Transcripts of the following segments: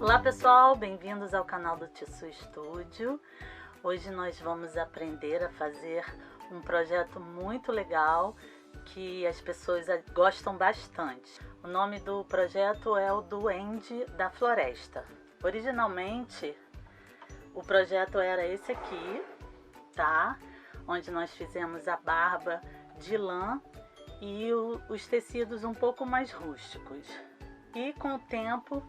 Olá pessoal, bem-vindos ao canal do Tissu Studio. Hoje nós vamos aprender a fazer um projeto muito legal que as pessoas gostam bastante. O nome do projeto é o Duende da Floresta. Originalmente o projeto era esse aqui, tá? Onde nós fizemos a barba de lã e os tecidos um pouco mais rústicos. E com o tempo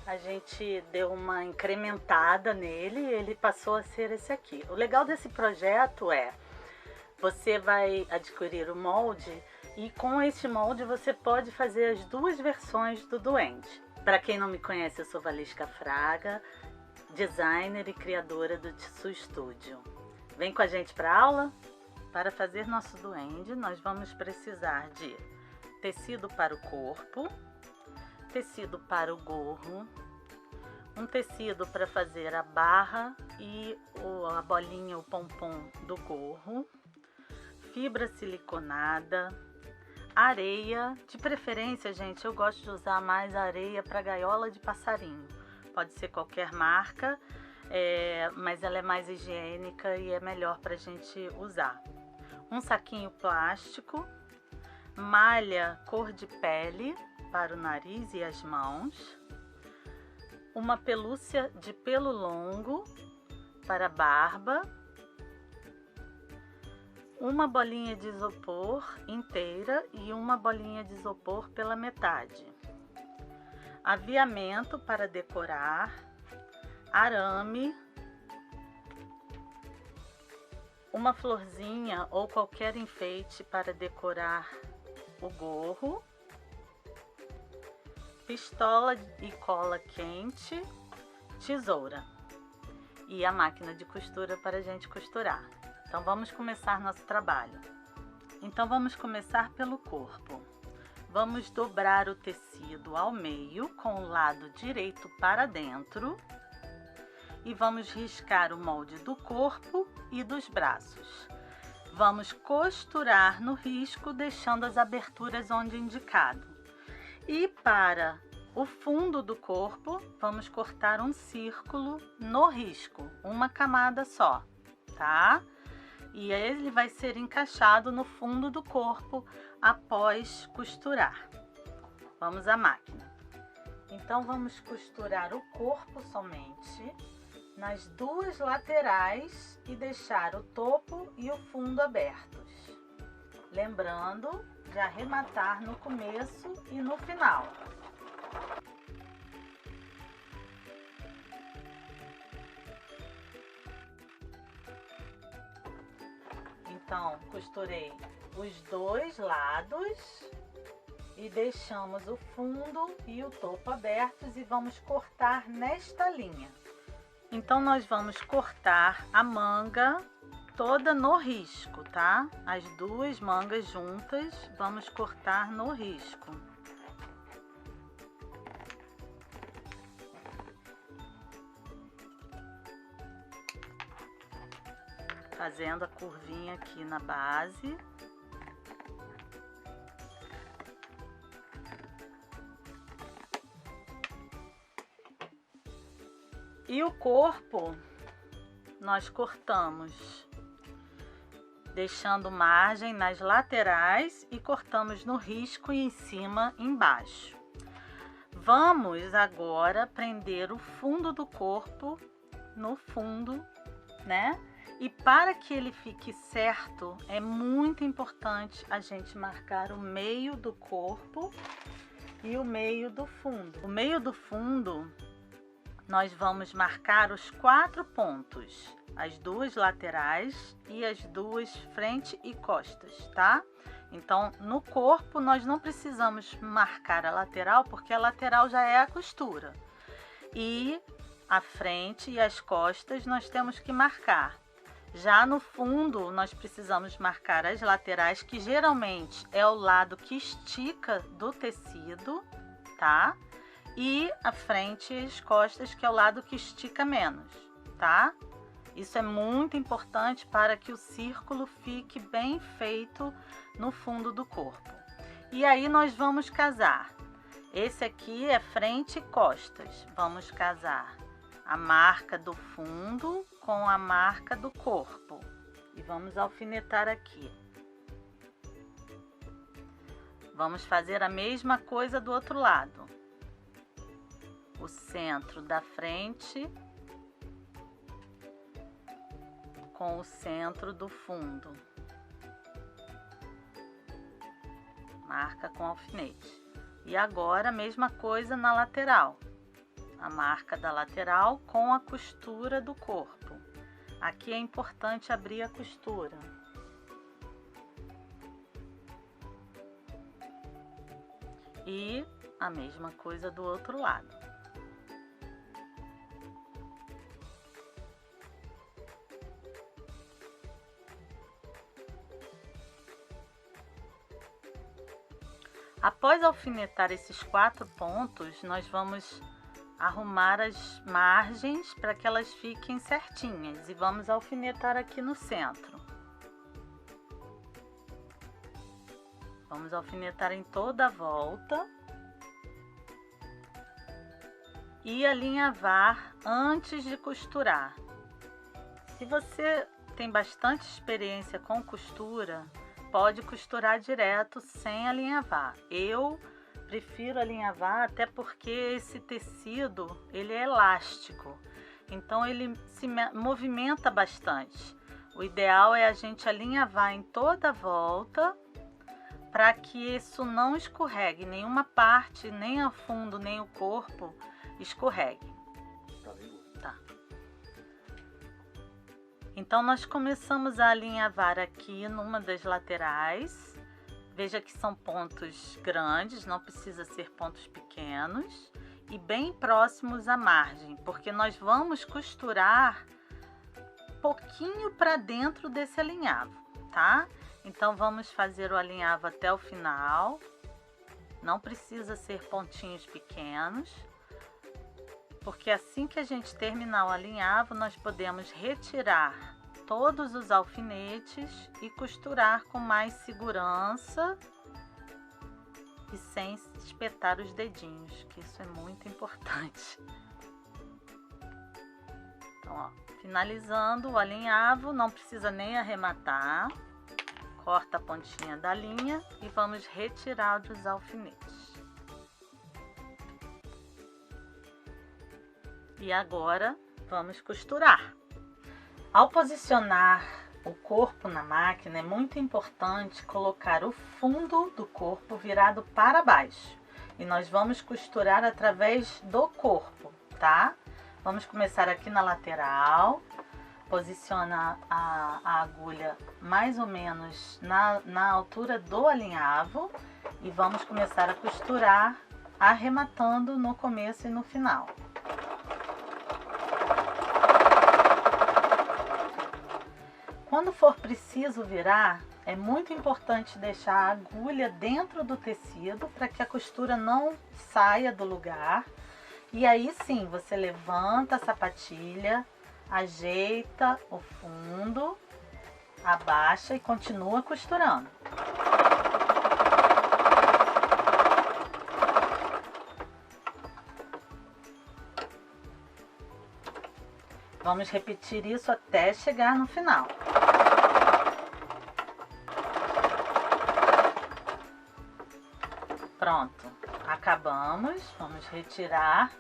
a gente deu uma incrementada nele e ele passou a ser esse aqui. O legal desse projeto é, você vai adquirir o molde e com esse molde você pode fazer as duas versões do duende. Para quem não me conhece, eu sou Valesca Fraga, designer e criadora do Tissu Studio. Vem com a gente para a aula? Para fazer nosso duende, nós vamos precisar de tecido para o corpo, tecido para o gorro, um tecido para fazer a barra e a bolinha, o pompom do gorro, fibra siliconada, areia, de preferência, gente, eu gosto de usar mais areia para gaiola de passarinho, pode ser qualquer marca, mas ela é mais higiênica e é melhor para a gente usar. Um saquinho plástico, malha cor de pele para o nariz e as mãos, uma pelúcia de pelo longo para a barba, uma bolinha de isopor inteira e uma bolinha de isopor pela metade, aviamento para decorar, arame, uma florzinha ou qualquer enfeite para decorar o gorro, pistola e cola quente, tesoura e a máquina de costura para a gente costurar. Então vamos começar nosso trabalho. Então vamos começar pelo corpo. Vamos dobrar o tecido ao meio com o lado direito para dentro e vamos riscar o molde do corpo e dos braços. Vamos costurar no risco, deixando as aberturas onde indicado. E para o fundo do corpo, vamos cortar um círculo no risco, uma camada só, tá? E ele vai ser encaixado no fundo do corpo após costurar. Vamos à máquina. Então, vamos costurar o corpo somente nas duas laterais e deixar o topo e o fundo abertos. Lembrando de arrematar no começo e no final. Então, costurei os dois lados e deixamos o fundo e o topo abertos e vamos cortar nesta linha. Então, nós vamos cortar a manga toda no risco, tá? As duas mangas juntas, vamos cortar no risco. Fazendo a curvinha aqui na base. E o corpo nós cortamos deixando margem nas laterais e cortamos no risco e em cima e embaixo. Vamos agora prender o fundo do corpo no fundo, né? E para que ele fique certo, é muito importante a gente marcar o meio do corpo e o meio do fundo. O meio do fundo, nós vamos marcar os 4 pontos, as duas laterais e as duas frente e costas, tá? Então, no corpo, nós não precisamos marcar a lateral, porque a lateral já é a costura. E a frente e as costas nós temos que marcar. Já no fundo, nós precisamos marcar as laterais, que geralmente é o lado que estica do tecido, tá? E a frente e as costas, que é o lado que estica menos, tá? Isso é muito importante para que o círculo fique bem feito no fundo do corpo. E aí nós vamos casar Esse aqui é frente e costas. Vamos casar a marca do fundo com a marca do corpo. E vamos alfinetar aqui. Vamos fazer a mesma coisa do outro lado. O centro da frente com o centro do fundo. Marca com alfinete. E agora a mesma coisa na lateral. A marca da lateral com a costura do corpo. Aqui é importante abrir a costura. E a mesma coisa do outro lado. Após alfinetar esses 4 pontos, nós vamos arrumar as margens para que elas fiquem certinhas e vamos alfinetar aqui no centro. Vamos alfinetar em toda a volta e alinhavar antes de costurar. Se você tem bastante experiência com costura, pode costurar direto sem alinhavar. Eu prefiro alinhavar até porque esse tecido ele é elástico, então ele se movimenta bastante. O ideal é a gente alinhavar em toda a volta para que isso não escorregue, nenhuma parte, nem a fundo, nem o corpo escorregue. Tá. Então nós começamos a alinhavar aqui numa das laterais. Veja que são pontos grandes, não precisa ser pontos pequenos e bem próximos à margem, porque nós vamos costurar pouquinho para dentro desse alinhavo, tá? Então vamos fazer o alinhavo até o final. Não precisa ser pontinhos pequenos, porque assim que a gente terminar o alinhavo, nós podemos retirar todos os alfinetes e costurar com mais segurança e sem espetar os dedinhos, que isso é muito importante. Então, ó, finalizando o alinhavo, não precisa nem arrematar. Corta a pontinha da linha e vamos retirar os alfinetes. E agora vamos costurar. Ao posicionar o corpo na máquina, é muito importante colocar o fundo do corpo virado para baixo. E nós vamos costurar através do corpo, tá? Vamos começar aqui na lateral. Posiciona a agulha mais ou menos na altura do alinhavo. E vamos começar a costurar arrematando no começo e no final. Quando for preciso virar, é muito importante deixar a agulha dentro do tecido para que a costura não saia do lugar. E aí sim, você levanta a sapatilha, ajeita o fundo, abaixa e continua costurando. Vamos repetir isso até chegar no final. Pronto, acabamos, vamos retirar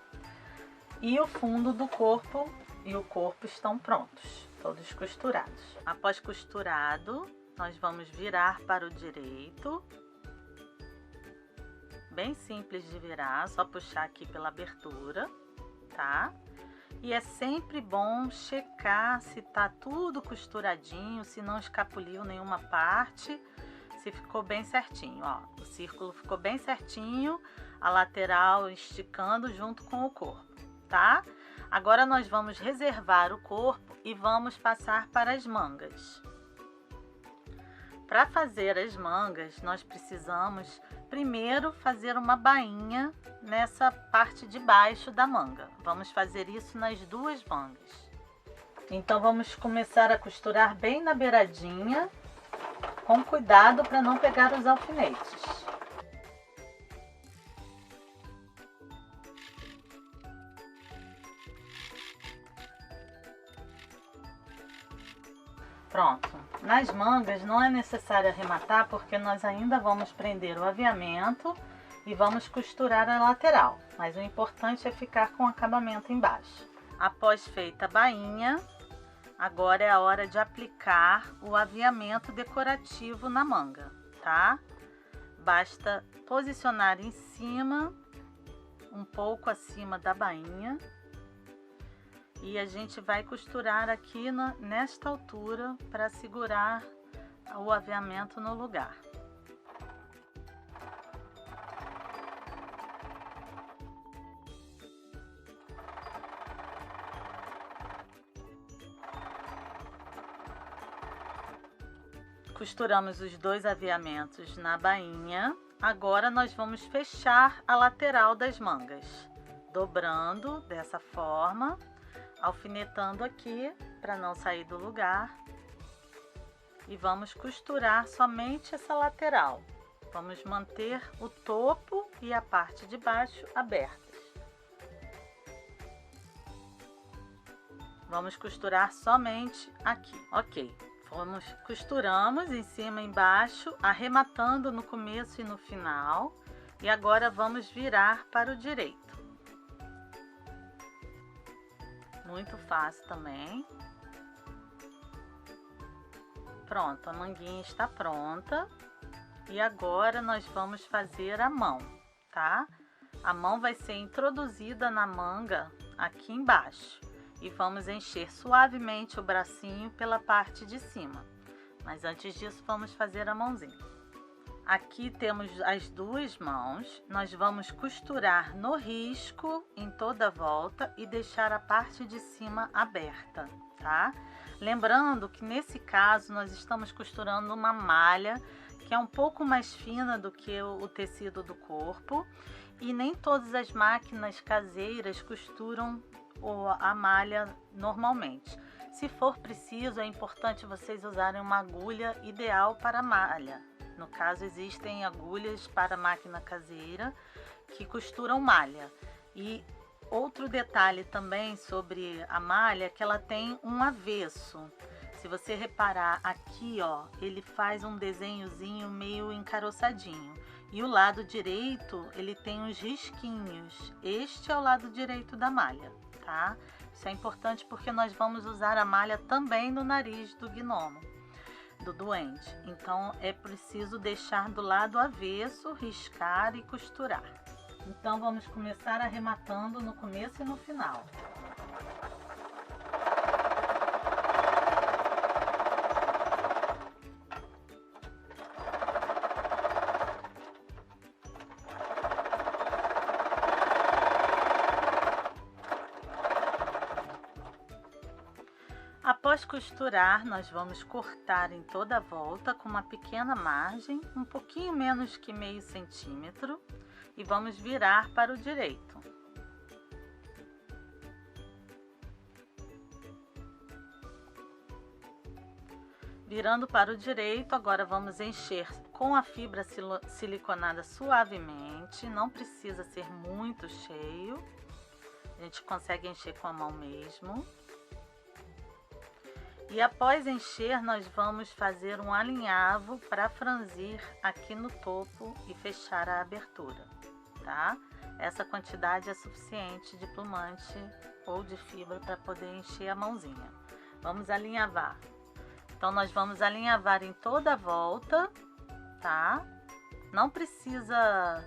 e o fundo do corpo e o corpo estão prontos, todos costurados. Após costurado, nós vamos virar para o direito. Bem simples de virar, só puxar aqui pela abertura, tá? E é sempre bom checar se tá tudo costuradinho, se não escapuliu nenhuma parte. Se ficou bem certinho, ó, o círculo ficou bem certinho, a lateral esticando junto com o corpo, tá? Agora nós vamos reservar o corpo e vamos passar para as mangas. Para fazer as mangas, nós precisamos primeiro fazer uma bainha nessa parte de baixo da manga. Vamos fazer isso nas duas mangas. Então vamos começar a costurar bem na beiradinha, com cuidado para não pegar os alfinetes. Pronto. Nas mangas não é necessário arrematar porque nós ainda vamos prender o aviamento e vamos costurar a lateral. Mas o importante é ficar com o acabamento embaixo. Após feita a bainha, agora é a hora de aplicar o aviamento decorativo na manga, tá? Basta posicionar em cima, um pouco acima da bainha. E a gente vai costurar aqui nesta altura para segurar o aviamento no lugar. Costuramos os dois aviamentos na bainha. Agora nós vamos fechar a lateral das mangas, dobrando dessa forma, alfinetando aqui para não sair do lugar. E vamos costurar somente essa lateral. Vamos manter o topo e a parte de baixo abertas. Vamos costurar somente aqui, ok. Costuramos em cima e embaixo, arrematando no começo e no final. E agora vamos virar para o direito. Muito fácil também. Pronto, a manguinha está pronta. E agora nós vamos fazer a mão, tá? A mão vai ser introduzida na manga aqui embaixo. E vamos encher suavemente o bracinho pela parte de cima. Mas antes disso, vamos fazer a mãozinha. Aqui temos as duas mãos. Nós vamos costurar no risco em toda a volta e deixar a parte de cima aberta, tá? Lembrando que nesse caso nós estamos costurando uma malha que é um pouco mais fina do que o tecido do corpo. E nem todas as máquinas caseiras costuram a malha normalmente. Se for preciso, é importante vocês usarem uma agulha ideal para a malha. No caso, existem agulhas para máquina caseira que costuram malha. E outro detalhe também sobre a malha é que ela tem um avesso. Se você reparar aqui, ó, ele faz um desenhozinho meio encaroçadinho. E o lado direito, ele tem uns risquinhos. Este é o lado direito da malha. Tá? Isso é importante porque nós vamos usar a malha também no nariz do gnomo, do duende. Então é preciso deixar do lado avesso, riscar e costurar. Então vamos começar arrematando no começo e no final. Após costurar, nós vamos cortar em toda a volta com uma pequena margem, um pouquinho menos que meio centímetro, e vamos virar para o direito. Virando para o direito, agora vamos encher com a fibra siliconada suavemente, não precisa ser muito cheio, a gente consegue encher com a mão mesmo. E após encher, nós vamos fazer um alinhavo para franzir aqui no topo e fechar a abertura, tá? Essa quantidade é suficiente de plumante ou de fibra para poder encher a mãozinha. Vamos alinhavar. Então, nós vamos alinhavar em toda a volta, tá? Não precisa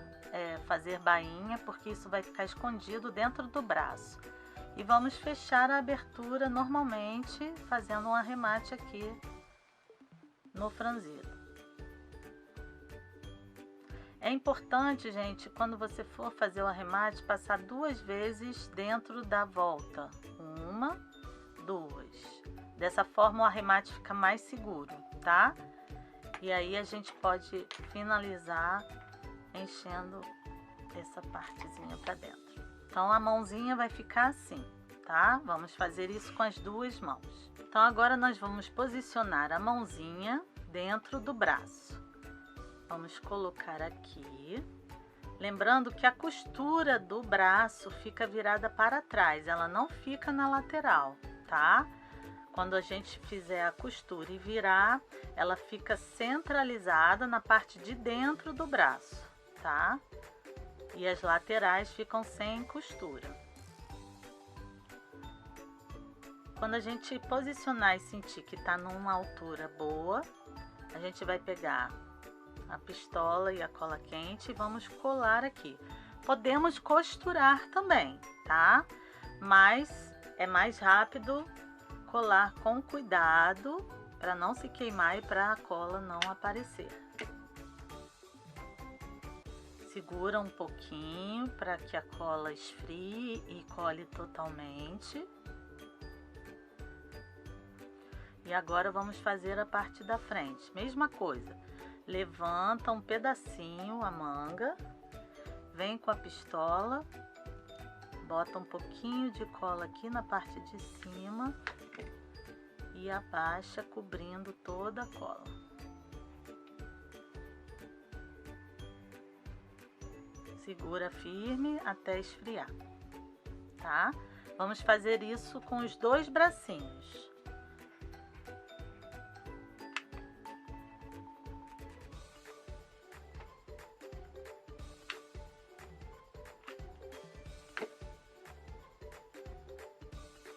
fazer bainha, porque isso vai ficar escondido dentro do braço. E vamos fechar a abertura normalmente, fazendo um arremate aqui no franzido. É importante, gente, quando você for fazer o arremate, passar 2 vezes dentro da volta. 1, 2. Dessa forma o arremate fica mais seguro, tá? E aí a gente pode finalizar enchendo essa partezinha para dentro. Então a mãozinha vai ficar assim, tá? Vamos fazer isso com as 2 mãos. Então agora nós vamos posicionar a mãozinha dentro do braço. Vamos colocar aqui. Lembrando que a costura do braço fica virada para trás, ela não fica na lateral, tá? quando a gente fizer a costura e virar, ela fica centralizada na parte de dentro do braço, tá? E as laterais ficam sem costura. Quando a gente posicionar e sentir que tá numa altura boa, a gente vai pegar a pistola e a cola quente e vamos colar aqui. Podemos costurar também, tá? Mas é mais rápido colar com cuidado para não se queimar e para a cola não aparecer. Segura um pouquinho para que a cola esfrie e cole totalmente. E agora vamos fazer a parte da frente. Mesma coisa, levanta um pedacinho a manga, vem com a pistola, bota um pouquinho de cola aqui na parte de cima e abaixa cobrindo toda a cola. Segura firme até esfriar, tá? Vamos fazer isso com os dois bracinhos.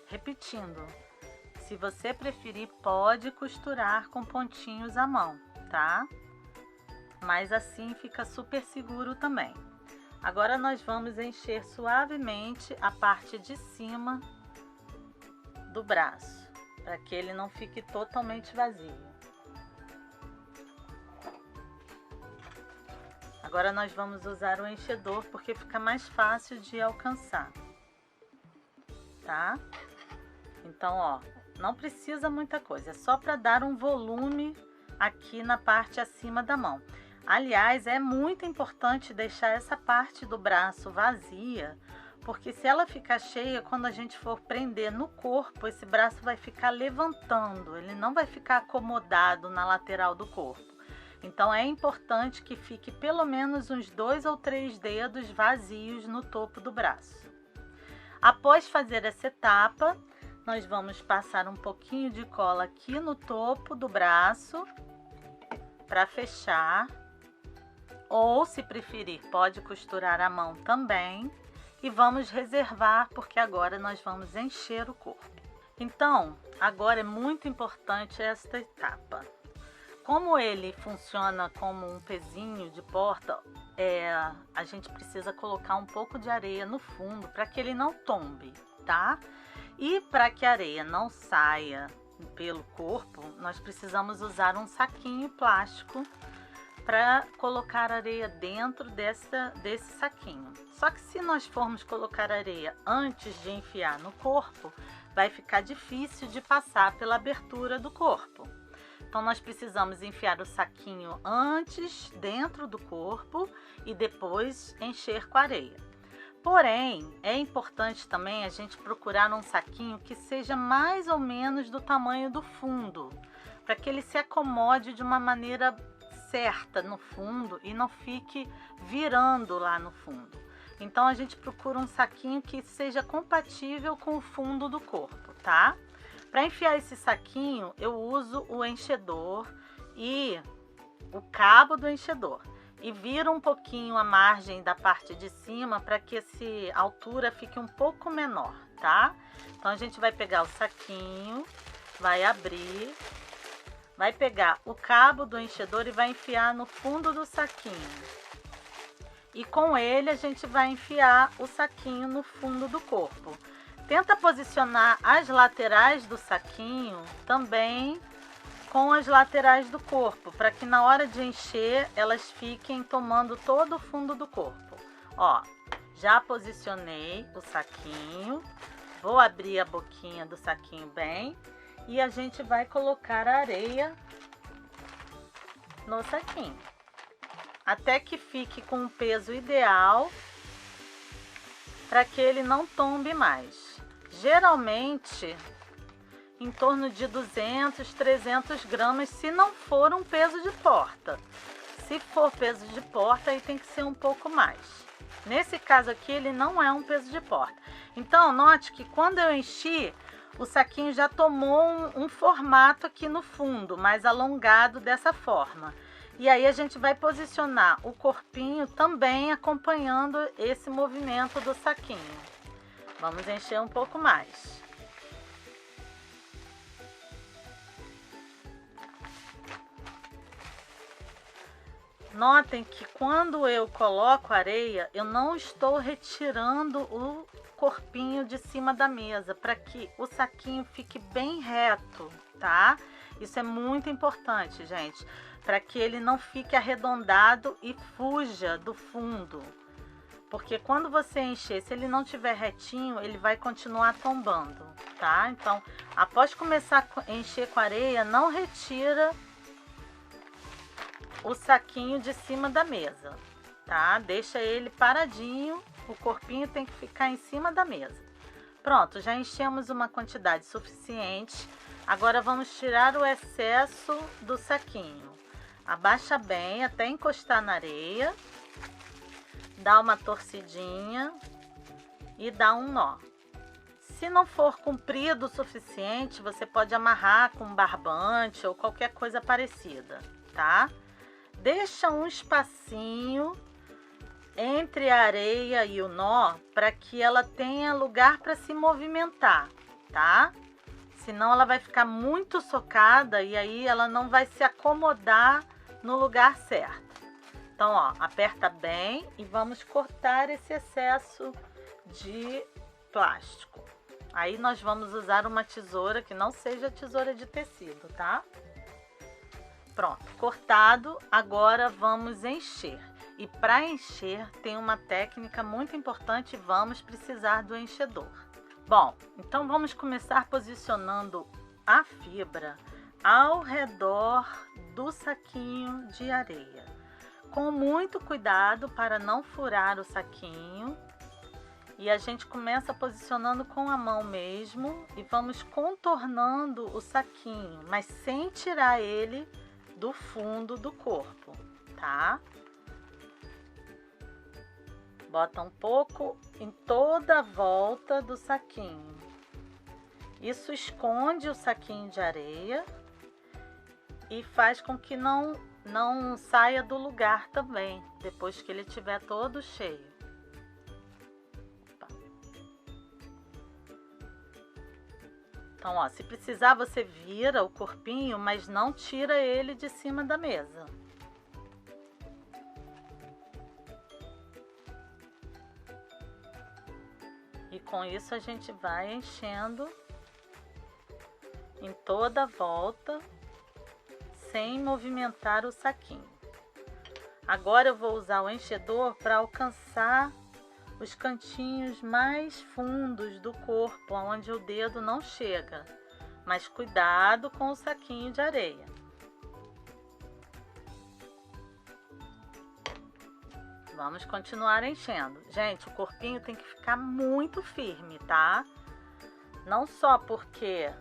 Repetindo, se você preferir, pode costurar com pontinhos à mão, tá? Mas assim fica super seguro também. Agora nós vamos encher suavemente a parte de cima do braço, para que ele não fique totalmente vazio. Agora nós vamos usar o enchedor porque fica mais fácil de alcançar, tá? Então, ó, não precisa muita coisa, é só para dar um volume aqui na parte acima da mão. Aliás, é muito importante deixar essa parte do braço vazia, porque se ela ficar cheia, quando a gente for prender no corpo, esse braço vai ficar levantando, ele não vai ficar acomodado na lateral do corpo. Então é importante que fique pelo menos uns 2 ou 3 dedos vazios no topo do braço. Após fazer essa etapa, nós vamos passar um pouquinho de cola aqui no topo do braço para fechar. Ou, se preferir, pode costurar a mão também. E vamos reservar, porque agora nós vamos encher o corpo. Então, agora é muito importante esta etapa. Como ele funciona como um pezinho de porta, a gente precisa colocar um pouco de areia no fundo para que ele não tombe, tá? E para que a areia não saia pelo corpo, nós precisamos usar um saquinho plástico para colocar areia dentro desse saquinho. Só que se nós formos colocar areia antes de enfiar no corpo, vai ficar difícil de passar pela abertura do corpo. Então nós precisamos enfiar o saquinho antes dentro do corpo e depois encher com areia. Porém, é importante também a gente procurar um saquinho que seja mais ou menos do tamanho do fundo, para que ele se acomode de uma maneira certa no fundo e não fique virando lá no fundo. Então a gente procura um saquinho que seja compatível com o fundo do corpo, tá? Para enfiar esse saquinho, eu uso o enchedor e o cabo do enchedor e viro um pouquinho a margem da parte de cima para que essa altura fique um pouco menor, tá? Então a gente vai pegar o saquinho, vai abrir, vai pegar o cabo do enchedor e vai enfiar no fundo do saquinho. E com ele a gente vai enfiar o saquinho no fundo do corpo. Tenta posicionar as laterais do saquinho também com as laterais do corpo, para que na hora de encher elas fiquem tomando todo o fundo do corpo. Ó, já posicionei o saquinho, vou abrir a boquinha do saquinho bem e a gente vai colocar a areia no saquinho, até que fique com um peso ideal para que ele não tombe mais. Geralmente em torno de 200, 300 gramas, se não for um peso de porta. Se for peso de porta, aí tem que ser um pouco mais. Nesse caso aqui, ele não é um peso de porta. Então, note que quando eu enchi, o saquinho já tomou um formato aqui no fundo, mais alongado dessa forma. E aí a gente vai posicionar o corpinho também acompanhando esse movimento do saquinho. Vamos encher um pouco mais. Notem que quando eu coloco areia, eu não estou retirando o corpinho de cima da mesa, para que o saquinho fique bem reto, tá? Isso é muito importante, gente, para que ele não fique arredondado e fuja do fundo. Porque quando você encher, se ele não tiver retinho, ele vai continuar tombando, tá? Então, após começar a encher com areia, não retira o saquinho de cima da mesa, tá? Deixa ele paradinho, o corpinho tem que ficar em cima da mesa. Pronto, já enchemos uma quantidade suficiente. Agora vamos tirar o excesso do saquinho. Abaixa bem até encostar na areia, dá uma torcidinha e dá um nó. Se não for comprido o suficiente, você pode amarrar com um barbante ou qualquer coisa parecida, tá? Deixa um espacinho entre a areia e o nó para que ela tenha lugar para se movimentar, tá? Senão ela vai ficar muito socada e aí ela não vai se acomodar no lugar certo. Então, ó, aperta bem e vamos cortar esse excesso de plástico. Aí nós vamos usar uma tesoura que não seja tesoura de tecido, tá? Pronto, cortado, agora vamos encher. E para encher tem uma técnica muito importante, vamos precisar do enchedor. Bom, então vamos começar posicionando a fibra ao redor do saquinho de areia. Com muito cuidado para não furar o saquinho. E a gente começa posicionando com a mão mesmo e vamos contornando o saquinho, mas sem tirar ele do fundo do corpo, tá? Bota um pouco em toda a volta do saquinho. Isso esconde o saquinho de areia e faz com que não saia do lugar também, depois que ele estiver todo cheio. Então, ó, se precisar você vira o corpinho, mas não tira ele de cima da mesa. E com isso a gente vai enchendo em toda a volta, sem movimentar o saquinho. Agora eu vou usar o enchedor para alcançar os cantinhos mais fundos do corpo, onde o dedo não chega. Mas cuidado com o saquinho de areia. Vamos continuar enchendo. Gente, o corpinho tem que ficar muito firme, tá? Não só porque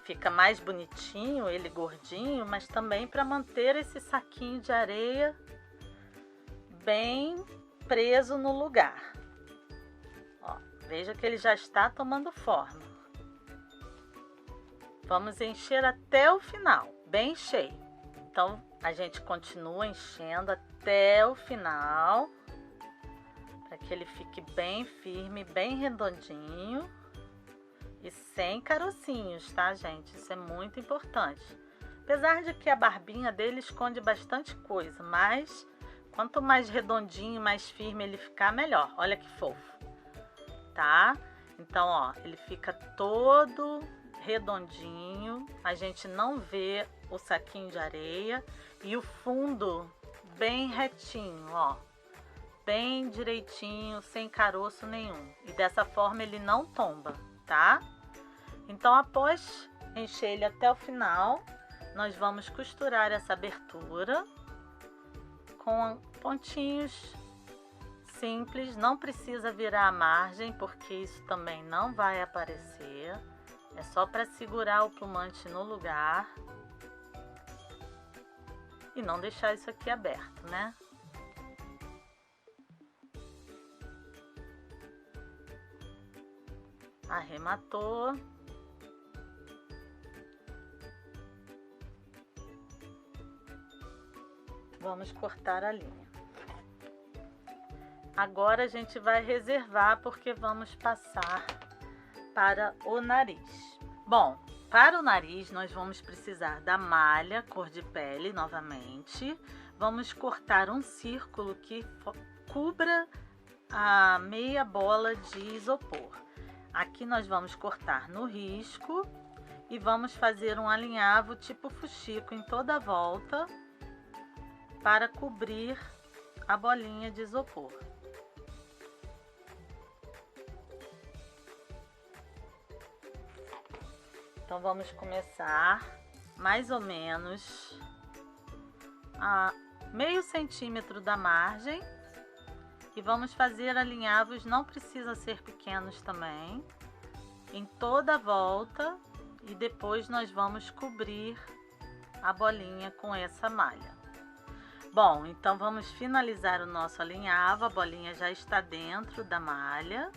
fica mais bonitinho, ele gordinho, mas também para manter esse saquinho de areia bem preso no lugar. Ó, veja que ele já está tomando forma. Vamos encher até o final, bem cheio. Então a gente continua enchendo até o final, para que ele fique bem firme, bem redondinho e sem carocinhos, tá, gente? Isso é muito importante. Apesar de que a barbinha dele esconde bastante coisa, mas quanto mais redondinho, mais firme ele ficar, melhor. Olha que fofo, tá? Então, ó, ele fica todo redondinho. A gente não vê o saquinho de areia e o fundo bem retinho, ó. Bem direitinho, sem caroço nenhum. E dessa forma ele não tomba, tá? Então, após encher ele até o final, nós vamos costurar essa abertura com pontinhos simples, não precisa virar a margem, porque isso também não vai aparecer. É só para segurar o plumante no lugar e não deixar isso aqui aberto, né? Arrematou. Vamos cortar a linha. Agora a gente vai reservar porque vamos passar para o nariz. Bom, para o nariz nós vamos precisar da malha cor de pele novamente. Vamos cortar um círculo que cubra a meia bola de isopor. Aqui nós vamos cortar no risco e vamos fazer um alinhavo tipo fuxico em toda a volta para cobrir a bolinha de isopor. Então vamos começar mais ou menos a meio centímetro da margem e vamos fazer alinhavos, não precisa ser pequenos também, em toda a volta, e depois nós vamos cobrir a bolinha com essa malha. Bom, então vamos finalizar o nosso alinhavo, a bolinha já está dentro da malha.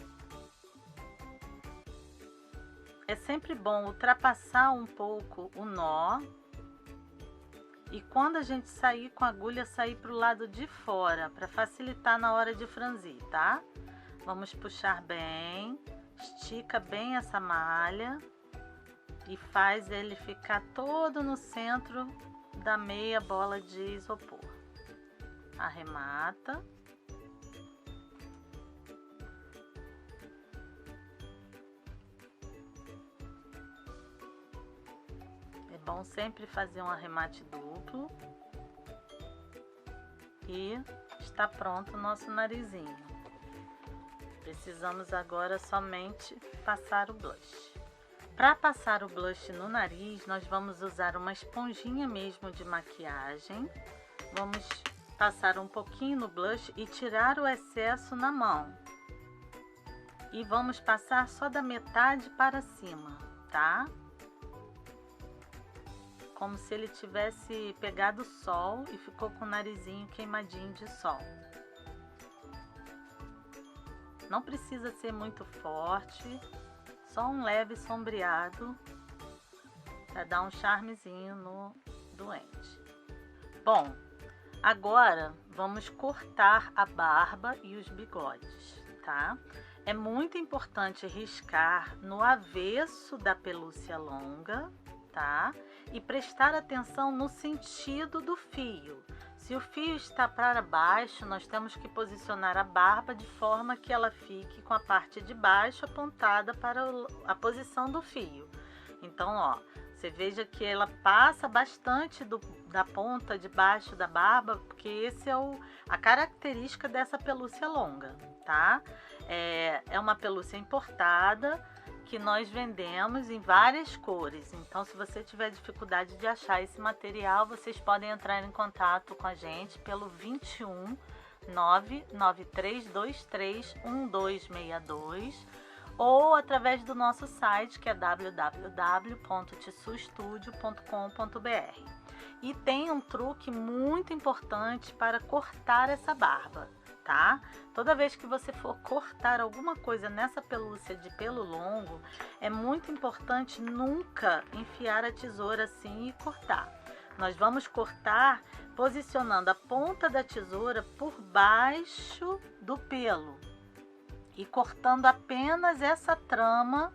É sempre bom ultrapassar um pouco o nó e quando a gente sair com a agulha, sair para o lado de fora, para facilitar na hora de franzir, tá? Vamos puxar bem, estica bem essa malha e faz ele ficar todo no centro da meia bola de isopor. Arremata. É bom sempre fazer um arremate duplo. E está pronto o nosso narizinho. Precisamos agora somente passar o blush. Para passar o blush no nariz, nós vamos usar uma esponjinha mesmo de maquiagem. Vamos passar um pouquinho no blush e tirar o excesso na mão. E vamos passar só da metade para cima, tá? Como se ele tivesse pegado sol e ficou com o narizinho queimadinho de sol. Não precisa ser muito forte, só um leve sombreado para dar um charmezinho no doente. Bom, agora vamos cortar a barba e os bigodes, tá? É muito importante riscar no avesso da pelúcia longa, tá? E prestar atenção no sentido do fio. Se o fio está para baixo, nós temos que posicionar a barba de forma que ela fique com a parte de baixo apontada para a posição do fio. Então, ó, você veja que ela passa bastante da ponta de baixo da barba, porque esse é a característica dessa pelúcia longa, tá? É uma pelúcia importada, que nós vendemos em várias cores. Então, se você tiver dificuldade de achar esse material, vocês podem entrar em contato com a gente pelo 21 99323 1262 ou através do nosso site, que é www.tissustudio.com.br. E tem um truque muito importante para cortar essa barba, tá? Toda vez que você for cortar alguma coisa nessa pelúcia de pelo longo, é muito importante nunca enfiar a tesoura assim e cortar. Nós vamos cortar posicionando a ponta da tesoura por baixo do pelo e cortando apenas essa trama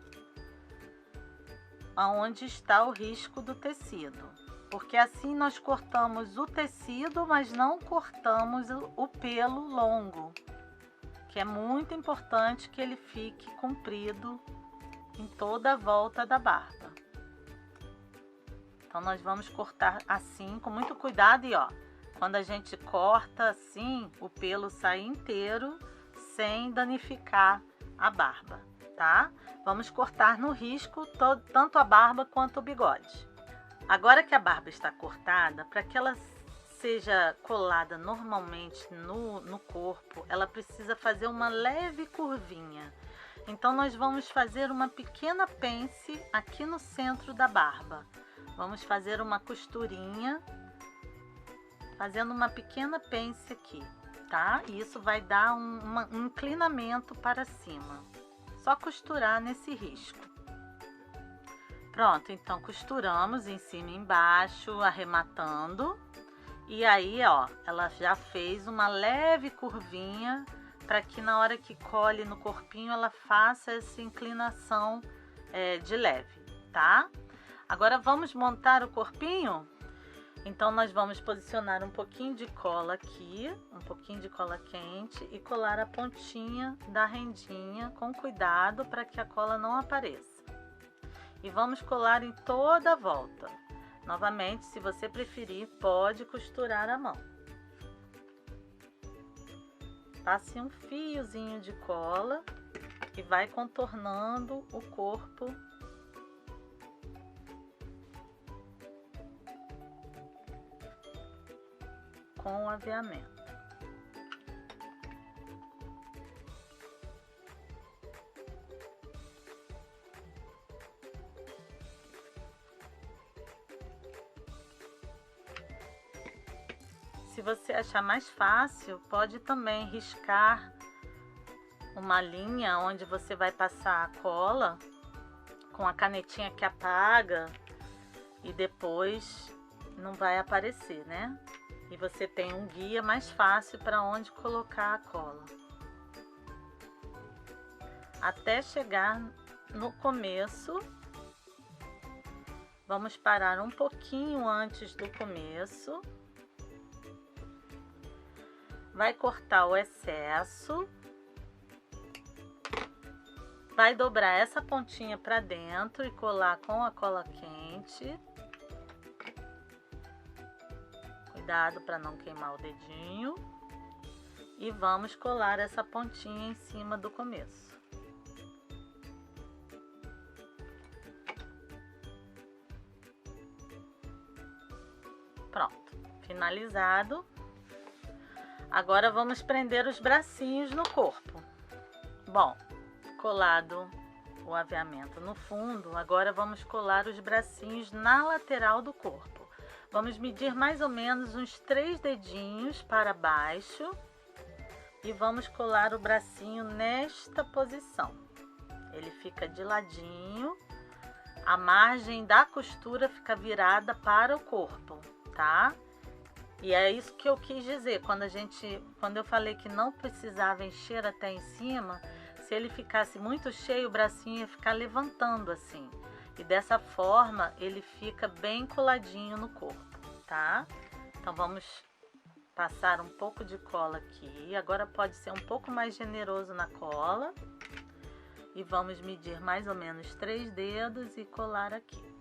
onde está o risco do tecido. Porque assim nós cortamos o tecido, mas não cortamos o pelo longo, que é muito importante que ele fique comprido em toda a volta da barba. Então nós vamos cortar assim, com muito cuidado, e ó, quando a gente corta assim, o pelo sai inteiro, sem danificar a barba, tá? Vamos cortar no risco tanto a barba quanto o bigode. Agora que a barba está cortada, para que ela seja colada normalmente no corpo, ela precisa fazer uma leve curvinha. Então nós vamos fazer uma pequena pence aqui no centro da barba. Vamos fazer uma costurinha, fazendo uma pequena pence aqui, tá? E isso vai dar um inclinamento para cima. Só costurar nesse risco. Pronto, então costuramos em cima e embaixo, arrematando. E aí, ó, ela já fez uma leve curvinha para que na hora que colhe no corpinho ela faça essa inclinação de leve, tá? Agora vamos montar o corpinho? Então nós vamos posicionar um pouquinho de cola aqui, um pouquinho de cola quente e colar a pontinha da rendinha com cuidado para que a cola não apareça. E vamos colar em toda a volta. Novamente, se você preferir, pode costurar à mão. Passe um fiozinho de cola e vai contornando o corpo com o aviamento. Se você achar mais fácil, pode também riscar uma linha onde você vai passar a cola com a canetinha que apaga e depois não vai aparecer, né? E você tem um guia mais fácil para onde colocar a cola. Até chegar no começo, vamos parar um pouquinho antes do começo. Vai cortar o excesso, vai dobrar essa pontinha para dentro e colar com a cola quente. Cuidado para não queimar o dedinho. E vamos colar essa pontinha em cima do começo. Pronto, finalizado. Agora vamos prender os bracinhos no corpo. Bom, colado o aviamento no fundo, agora vamos colar os bracinhos na lateral do corpo. Vamos medir mais ou menos uns 3 dedinhos para baixo e vamos colar o bracinho nesta posição. Ele fica de ladinho, a margem da costura fica virada para o corpo, tá? E é isso que eu quis dizer, quando eu falei que não precisava encher até em cima, se ele ficasse muito cheio, o bracinho ia ficar levantando assim. E dessa forma, ele fica bem coladinho no corpo, tá? Então vamos passar um pouco de cola aqui, agora pode ser um pouco mais generoso na cola. E vamos medir mais ou menos 3 dedos e colar aqui.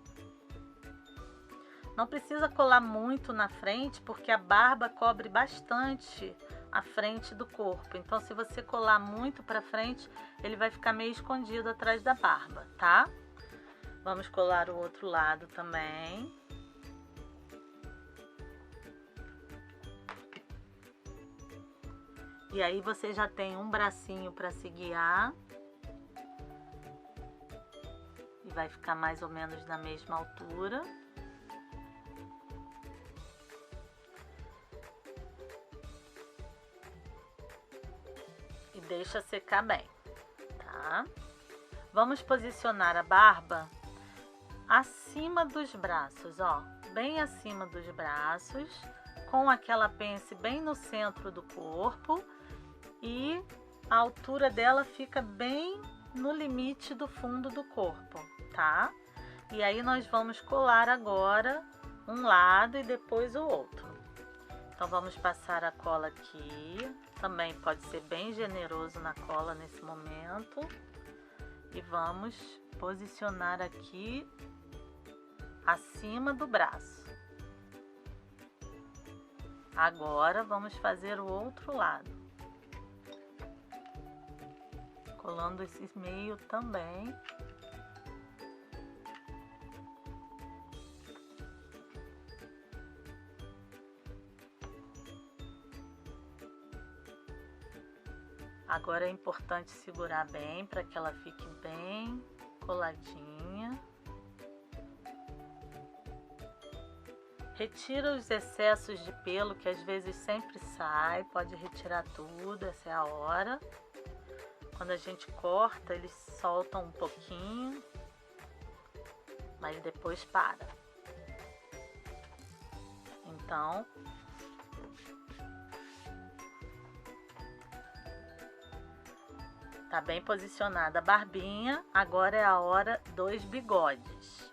Não precisa colar muito na frente, porque a barba cobre bastante a frente do corpo. Então, se você colar muito para frente, ele vai ficar meio escondido atrás da barba, tá? Vamos colar o outro lado também. E aí você já tem um bracinho para se guiar. E vai ficar mais ou menos na mesma altura. Deixa secar bem, tá? Vamos posicionar a barba acima dos braços, ó, bem acima dos braços, com aquela pence bem no centro do corpo e a altura dela fica bem no limite do fundo do corpo, tá? E aí nós vamos colar agora um lado e depois o outro. Então vamos passar a cola aqui, também pode ser bem generoso na cola nesse momento. E vamos posicionar aqui acima do braço. Agora vamos fazer o outro lado. Colando esse meio também. Agora é importante segurar bem para que ela fique bem coladinha. Retira os excessos de pelo que às vezes sempre sai, pode retirar tudo, essa é a hora. quando a gente corta, eles soltam um pouquinho, mas depois para. Então, tá bem posicionada a barbinha. Agora é a hora dos bigodes.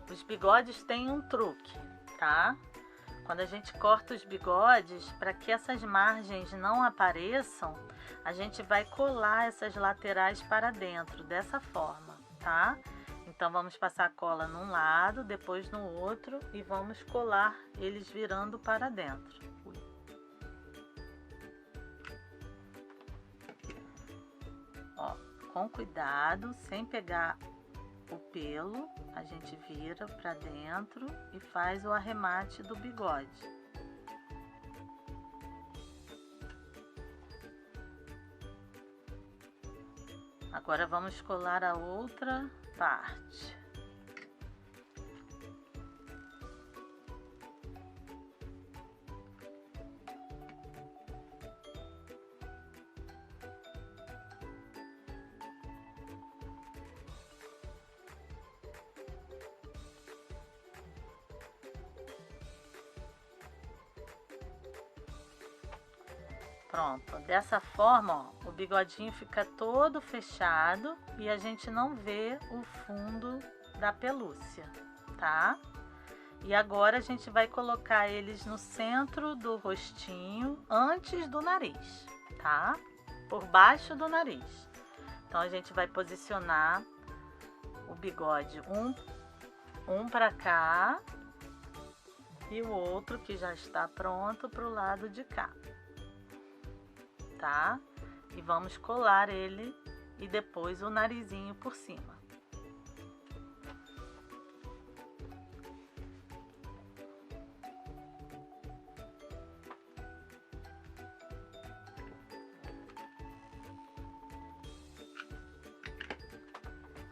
Os bigodes têm um truque, tá? Quando a gente corta os bigodes, para que essas margens não apareçam, a gente vai colar essas laterais para dentro, dessa forma, tá? Então, vamos passar a cola num lado, depois no outro e vamos colar eles virando para dentro. Ó, com cuidado, sem pegar o pelo, a gente vira para dentro e faz o arremate do bigode. Agora vamos colar a outra parte. Pronto, dessa forma, ó, o bigodinho fica todo fechado e a gente não vê o fundo da pelúcia, tá? E agora a gente vai colocar eles no centro do rostinho, antes do nariz, tá? Por baixo do nariz. Então a gente vai posicionar o bigode um para cá e o outro que já está pronto para o lado de cá. Tá? E vamos colar ele e depois o narizinho por cima.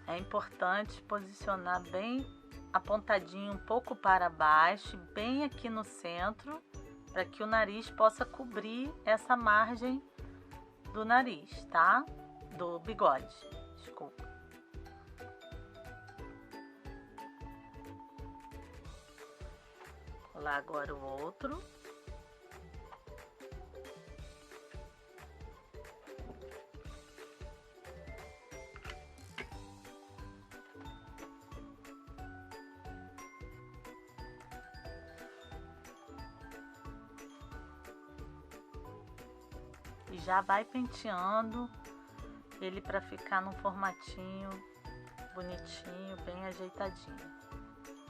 É importante posicionar bem apontadinho um pouco para baixo, bem aqui no centro, para que o nariz possa cobrir essa margem do nariz, tá? Do bigode, desculpa. Colar agora o outro. E já vai penteando ele para ficar num formatinho bonitinho, bem ajeitadinho.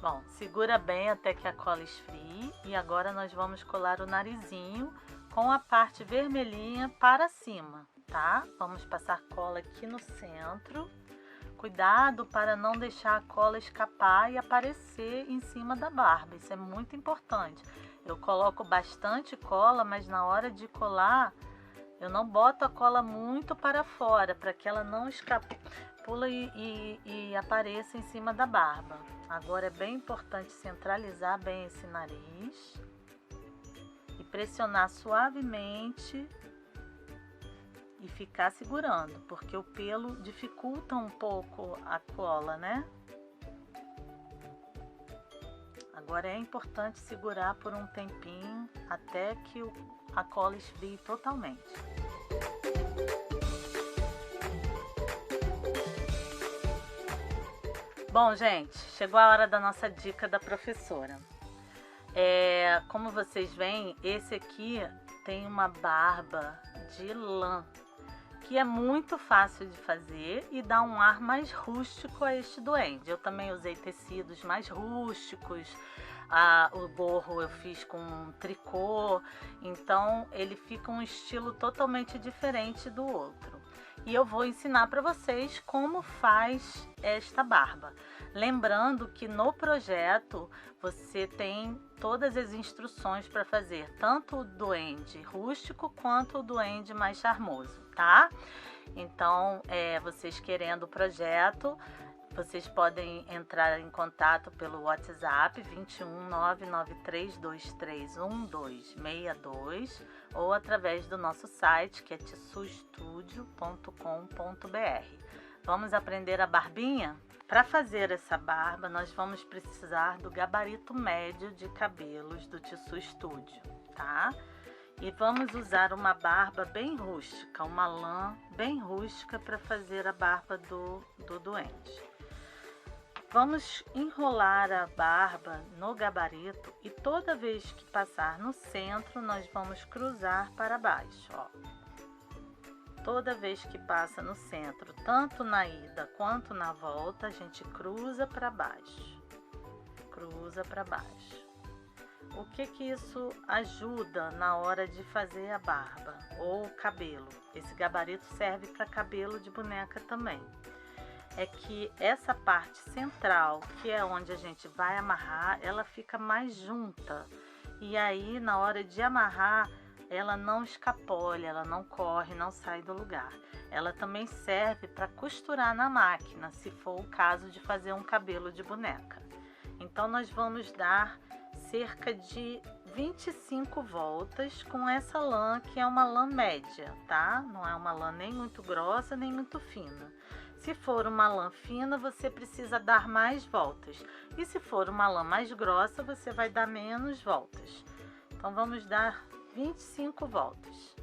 Bom, segura bem até que a cola esfrie e agora nós vamos colar o narizinho com a parte vermelhinha para cima, tá? Vamos passar cola aqui no centro. Cuidado para não deixar a cola escapar e aparecer em cima da barba, isso é muito importante. Eu coloco bastante cola, mas na hora de colar, eu não boto a cola muito para fora, para que ela não escapula e apareça em cima da barba. Agora é bem importante centralizar bem esse nariz e pressionar suavemente e ficar segurando, porque o pelo dificulta um pouco a cola, né? Agora é importante segurar por um tempinho até que a cola esfrie totalmente. Bom, gente, chegou a hora da nossa dica da professora. Como vocês veem, esse aqui tem uma barba de lã, que é muito fácil de fazer e dá um ar mais rústico a este duende. Eu também usei tecidos mais rústicos, o gorro eu fiz com tricô, então ele fica um estilo totalmente diferente do outro. E eu vou ensinar para vocês como faz esta barba. Lembrando que no projeto você tem todas as instruções para fazer, tanto o duende rústico quanto o duende mais charmoso, tá? Então, vocês querendo o projeto, Vocês podem entrar em contato pelo WhatsApp 21 993231262 ou através do nosso site, que é tissuestudio.com.br. Vamos aprender a barbinha? Para fazer essa barba, nós vamos precisar do gabarito médio de cabelos do Tissu Studio, tá? E vamos usar uma barba bem rústica, uma lã bem rústica para fazer a barba do duende. Vamos enrolar a barba no gabarito e toda vez que passar no centro, nós vamos cruzar para baixo, ó. Toda vez que passa no centro, tanto na ida quanto na volta, a gente cruza para baixo. Cruza para baixo. O que isso ajuda na hora de fazer a barba ou o cabelo? Esse gabarito serve para cabelo de boneca também. É que essa parte central, que é onde a gente vai amarrar, ela fica mais junta. E aí, na hora de amarrar, ela não escapole, ela não corre, não sai do lugar. Ela também serve para costurar na máquina, se for o caso de fazer um cabelo de boneca. Então, nós vamos dar cerca de 25 voltas com essa lã, que é uma lã média, tá? Não é uma lã nem muito grossa, nem muito fina. Se for uma lã fina, você precisa dar mais voltas. E se for uma lã mais grossa, você vai dar menos voltas. Então, vamos dar 25 voltas.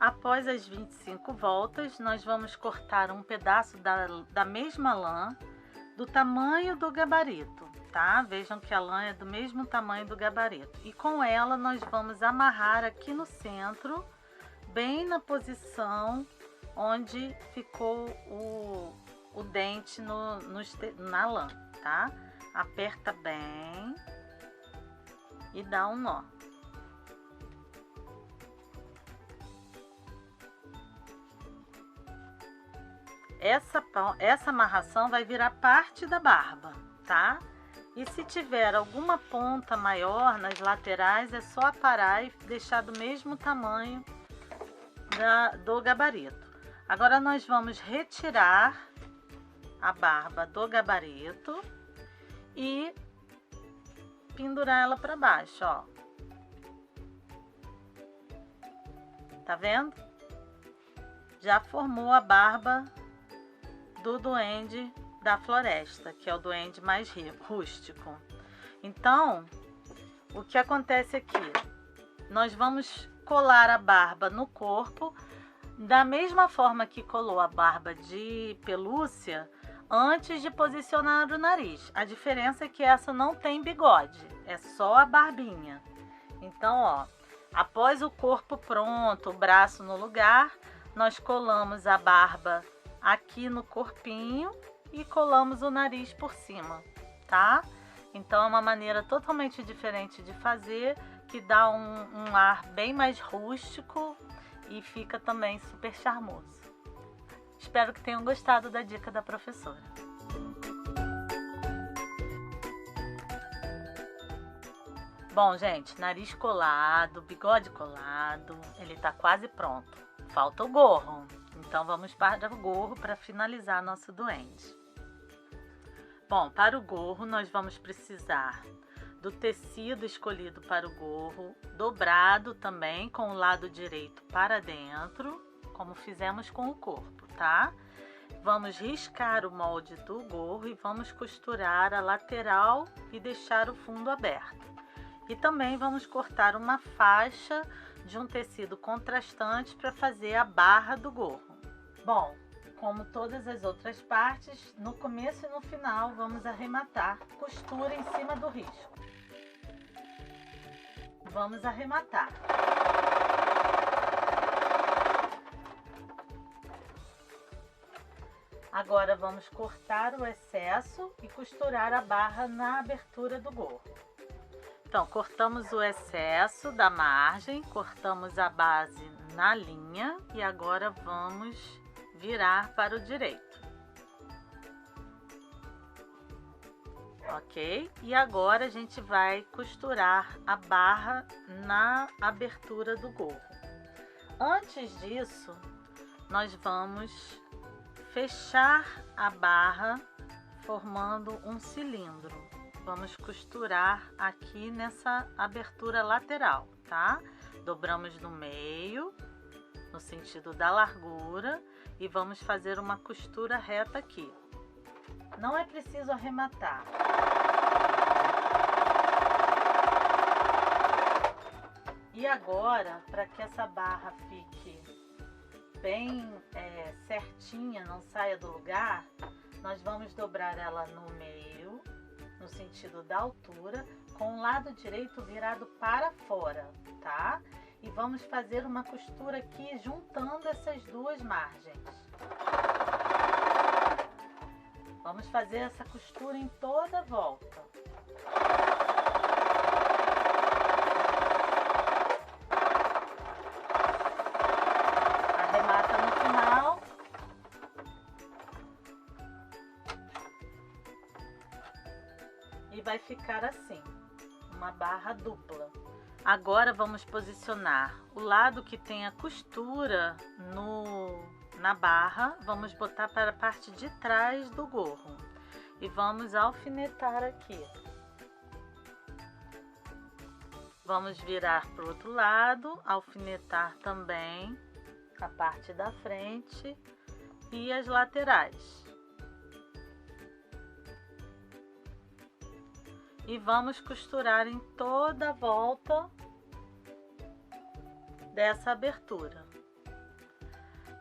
Após as 25 voltas, nós vamos cortar um pedaço da mesma lã do tamanho do gabarito, tá? Vejam que a lã é do mesmo tamanho do gabarito. E com ela, nós vamos amarrar aqui no centro, bem na posição onde ficou o dente na lã, tá? Aperta bem e dá um nó. Essa amarração vai virar parte da barba, tá? E se tiver alguma ponta maior nas laterais, é só aparar e deixar do mesmo tamanho do gabarito. Agora nós vamos retirar a barba do gabarito e pendurar ela para baixo, ó. Tá vendo? Já formou a barba do duende da floresta, que é o duende mais rústico. Então, o que acontece aqui? Nós vamos colar a barba no corpo da mesma forma que colou a barba de pelúcia antes de posicionar o nariz. A diferença é que essa não tem bigode, é só a barbinha. Então, ó, após o corpo pronto, o braço no lugar, nós colamos a barba aqui no corpinho e colamos o nariz por cima, tá? Então é uma maneira totalmente diferente de fazer, que dá um ar bem mais rústico e fica também super charmoso. Espero que tenham gostado da dica da professora. Bom, gente, nariz colado, bigode colado, ele tá quase pronto. Falta o gorro, então vamos para o gorro para finalizar nosso duende. Bom, para o gorro nós vamos precisar do tecido escolhido para o gorro, dobrado também com o lado direito para dentro, como fizemos com o corpo, tá? Vamos riscar o molde do gorro e vamos costurar a lateral e deixar o fundo aberto. E também vamos cortar uma faixa de um tecido contrastante para fazer a barra do gorro. Bom, como todas as outras partes, no começo e no final vamos arrematar costura em cima do risco. Vamos arrematar. Agora vamos cortar o excesso e costurar a barra na abertura do gorro. Então, cortamos o excesso da margem, cortamos a base na linha e agora vamos virar para o direito. Ok? E agora a gente vai costurar a barra na abertura do gorro. Antes disso, nós vamos fechar a barra formando um cilindro. Vamos costurar aqui nessa abertura lateral, tá? Dobramos no meio, no sentido da largura, e vamos fazer uma costura reta aqui. Não é preciso arrematar. E agora, para que essa barra fique bem certinha, não saia do lugar, nós vamos dobrar ela no meio, no sentido da altura, com o lado direito virado para fora, tá? E vamos fazer uma costura aqui juntando essas duas margens. Vamos fazer essa costura em toda a volta. Arremata no final. E vai ficar assim, uma barra dupla. Agora vamos posicionar o lado que tem a costura na barra, vamos botar para a parte de trás do gorro e vamos alfinetar aqui. Vamos virar para o outro lado, alfinetar também a parte da frente e as laterais. E vamos costurar em toda a volta dessa abertura.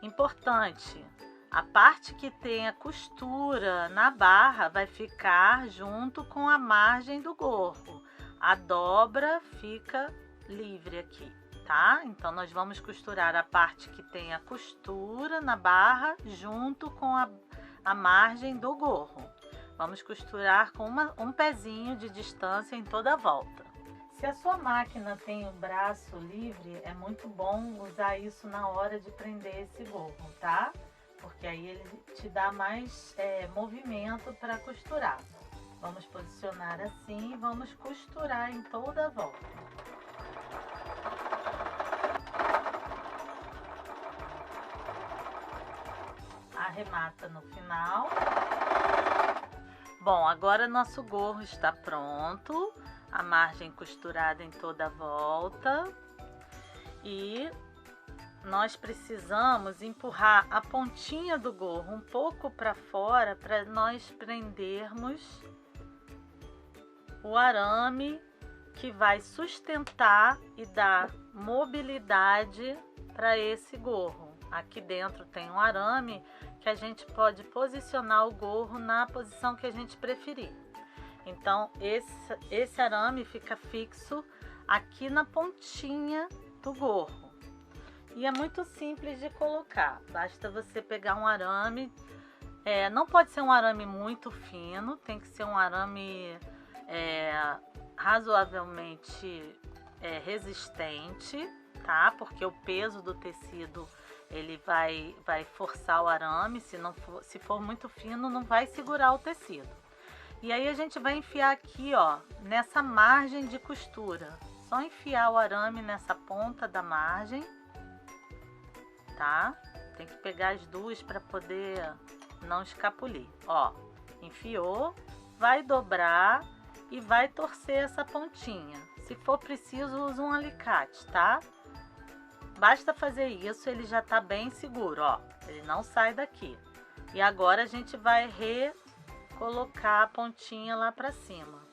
Importante, a parte que tem a costura na barra vai ficar junto com a margem do gorro. A dobra fica livre aqui, tá? Então nós vamos costurar a parte que tem a costura na barra junto com a margem do gorro. Vamos costurar com um pezinho de distância em toda a volta. Se a sua máquina tem o braço livre, é muito bom usar isso na hora de prender esse gorro, tá? Porque aí ele te dá mais movimento para costurar. Vamos posicionar assim e vamos costurar em toda a volta. Arremata no final. Bom, agora nosso gorro está pronto, a margem costurada em toda a volta e nós precisamos empurrar a pontinha do gorro um pouco para fora para nós prendermos o arame que vai sustentar e dar mobilidade para esse gorro. Aqui dentro tem um arame que a gente pode posicionar o gorro na posição que a gente preferir. Então esse arame fica fixo aqui na pontinha do gorro. E é muito simples de colocar, basta você pegar um arame, não pode ser um arame muito fino, tem que ser um arame razoavelmente resistente, tá? Porque o peso do tecido ele vai forçar o arame, se for muito fino não vai segurar o tecido. E aí a gente vai enfiar aqui, ó, nessa margem de costura, só enfiar o arame nessa ponta da margem, tá? Tem que pegar as duas para poder não escapulir. Ó, enfiou, vai dobrar e vai torcer essa pontinha. Se for preciso, usa um alicate, tá? Basta fazer isso, ele já tá bem seguro, ó. Ele não sai daqui. E agora a gente vai recolocar a pontinha lá pra cima.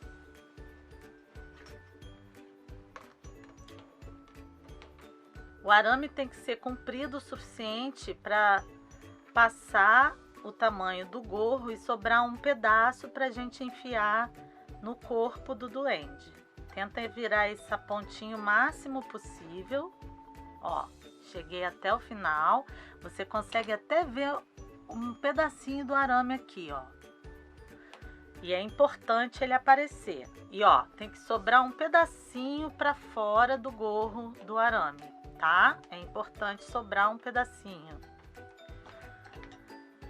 O arame tem que ser comprido o suficiente para passar o tamanho do gorro e sobrar um pedaço para a gente enfiar no corpo do duende. Tenta virar essa pontinha o máximo possível. Ó, cheguei até o final. Você consegue até ver um pedacinho do arame aqui, ó. E é importante ele aparecer. E ó, tem que sobrar um pedacinho para fora do gorro do arame, tá? É importante sobrar um pedacinho.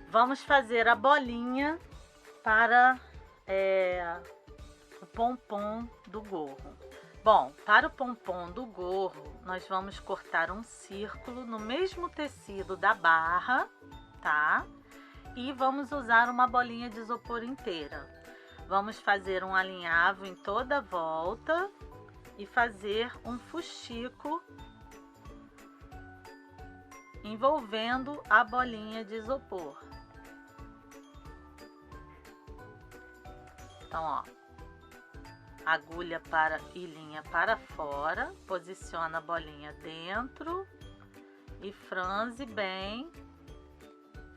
Vamos fazer a bolinha para o pompom do gorro. Bom, para o pompom do gorro, nós vamos cortar um círculo no mesmo tecido da barra, tá? e vamos usar uma bolinha de isopor inteira. Vamos fazer um alinhavo em toda a volta e fazer um fuxico envolvendo a bolinha de isopor. Então, ó, agulha para e linha para fora, posiciona a bolinha dentro e franze bem,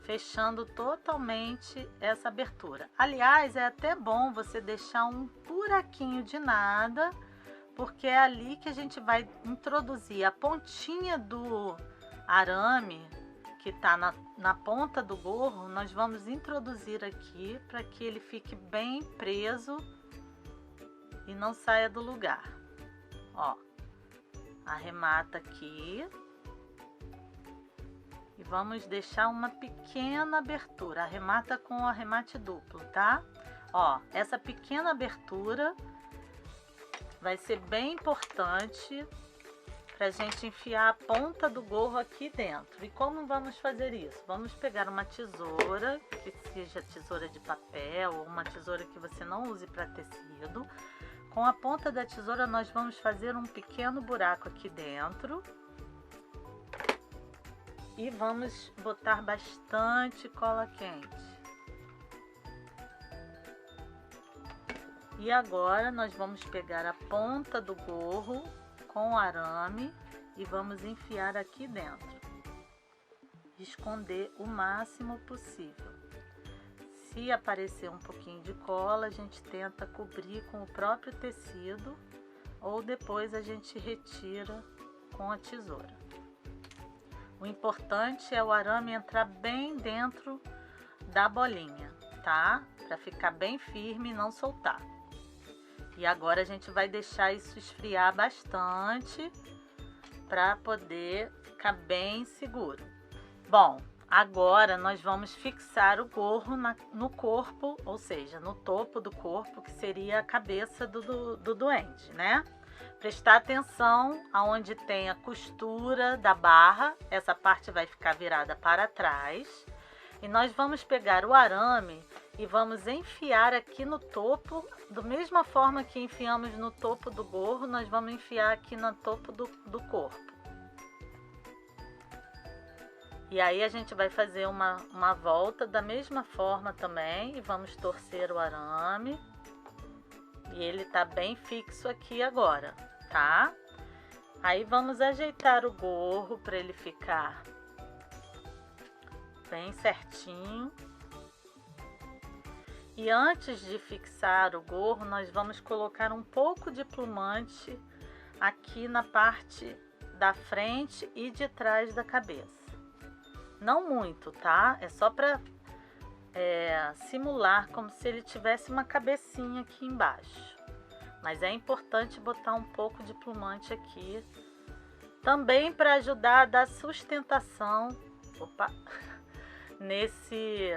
fechando totalmente essa abertura. Aliás, é até bom você deixar um buraquinho de nada, porque é ali que a gente vai introduzir a pontinha do arame que está na ponta do gorro. Nós vamos introduzir aqui para que ele fique bem preso e não saia do lugar. Ó, arremata aqui e vamos deixar uma pequena abertura. Arremata com o arremate duplo, tá? Ó, essa pequena abertura vai ser bem importante pra gente enfiar a ponta do gorro aqui dentro. E como vamos fazer isso? Vamos pegar uma tesoura, que seja tesoura de papel ou uma tesoura que você não use para tecido. Com a ponta da tesoura nós vamos fazer um pequeno buraco aqui dentro. E vamos botar bastante cola quente. E agora nós vamos pegar a ponta do gorro com o arame e vamos enfiar aqui dentro. Esconder o máximo possível. Se aparecer um pouquinho de cola, a gente tenta cobrir com o próprio tecido ou depois a gente retira com a tesoura. O importante é o arame entrar bem dentro da bolinha, tá? Para ficar bem firme e não soltar. E agora a gente vai deixar isso esfriar bastante para poder ficar bem seguro. Bom, agora nós vamos fixar o gorro no corpo, ou seja, no topo do corpo, que seria a cabeça do duende, né? Prestar atenção aonde tem a costura da barra, essa parte vai ficar virada para trás. E nós vamos pegar o arame e vamos enfiar aqui no topo, da mesma forma que enfiamos no topo do gorro, nós vamos enfiar aqui no topo do corpo. E aí a gente vai fazer uma volta da mesma forma também e vamos torcer o arame. E ele tá bem fixo aqui agora, tá? Aí vamos ajeitar o gorro para ele ficar bem certinho. E antes de fixar o gorro, nós vamos colocar um pouco de plumante aqui na parte da frente e de trás da cabeça. Não muito, tá? É só para simular como se ele tivesse uma cabecinha aqui embaixo. Mas é importante botar um pouco de plumante aqui, também para ajudar a dar sustentação, nesse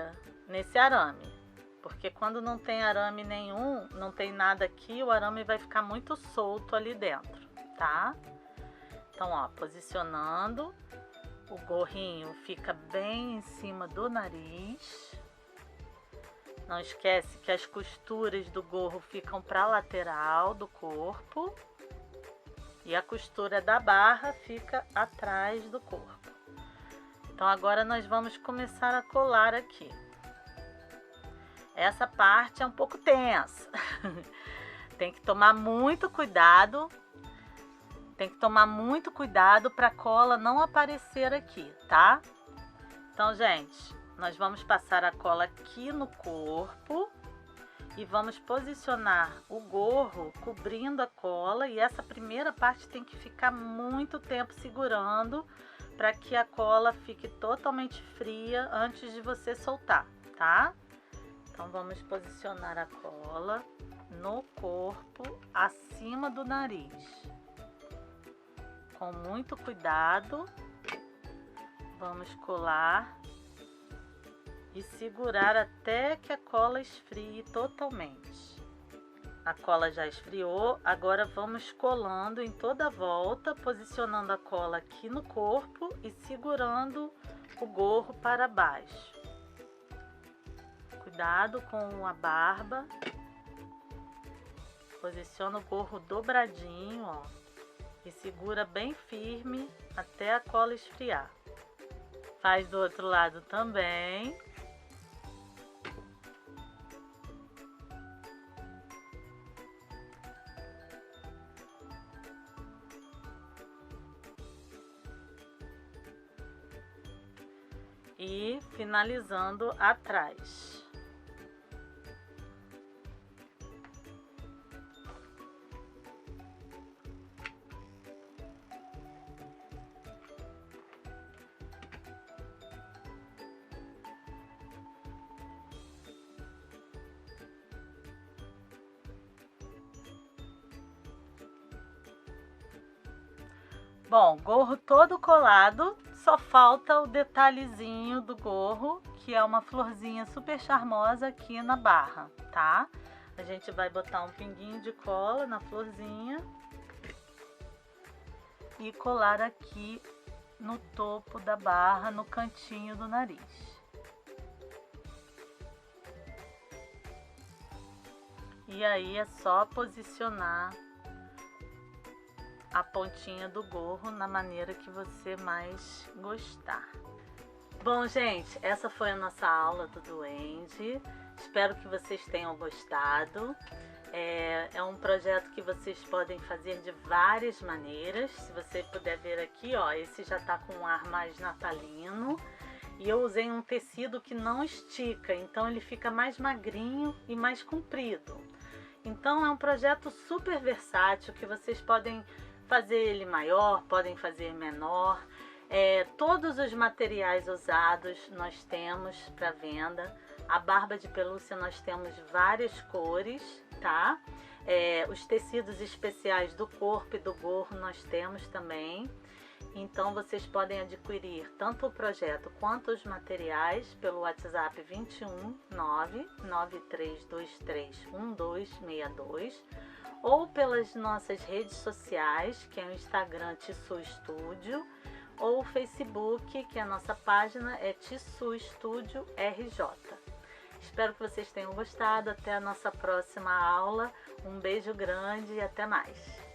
arame. Porque quando não tem arame nenhum, não tem nada aqui, o arame vai ficar muito solto ali dentro, tá? Então, ó, posicionando, o gorrinho fica bem em cima do nariz. Não esquece que as costuras do gorro ficam para a lateral do corpo e a costura da barra fica atrás do corpo. Então agora nós vamos começar a colar aqui. Essa parte é um pouco tensa. Tem que tomar muito cuidado. Tem que tomar muito cuidado para a cola não aparecer aqui, tá? Então, gente, nós vamos passar a cola aqui no corpo e vamos posicionar o gorro cobrindo a cola. E essa primeira parte tem que ficar muito tempo segurando para que a cola fique totalmente fria antes de você soltar, tá? Então, vamos posicionar a cola no corpo, acima do nariz. Com muito cuidado, vamos colar e segurar até que a cola esfrie totalmente. A cola já esfriou, agora vamos colando em toda a volta, posicionando a cola aqui no corpo e segurando o gorro para baixo. cuidado com a barba. Posiciona o gorro dobradinho, ó, e segura bem firme até a cola esfriar. Faz do outro lado também. E finalizando atrás. Bom, gorro todo colado, só falta o detalhezinho do gorro, que é uma florzinha super charmosa aqui na barra, tá? A gente vai botar um pinguinho de cola na florzinha e colar aqui no topo da barra, no cantinho do nariz. E aí é só posicionar a pontinha do gorro na maneira que você mais gostar. Bom, gente, essa foi a nossa aula do duende. Espero que vocês tenham gostado. É um projeto que vocês podem fazer de várias maneiras. Se você puder ver aqui, ó, esse já tá com um ar mais natalino. E eu usei um tecido que não estica, então ele fica mais magrinho e mais comprido. Então é um projeto super versátil que vocês podem fazer ele maior, podem fazer menor. Todos os materiais usados nós temos para venda. A barba de pelúcia nós temos várias cores, tá? Os tecidos especiais do corpo e do gorro nós temos também. Então vocês podem adquirir tanto o projeto quanto os materiais pelo WhatsApp 21 99323 1262 ou pelas nossas redes sociais, que é o Instagram Tissu Studio, ou o Facebook, que a nossa página é Tissu Studio RJ. Espero que vocês tenham gostado. Até a nossa próxima aula. Um beijo grande e até mais.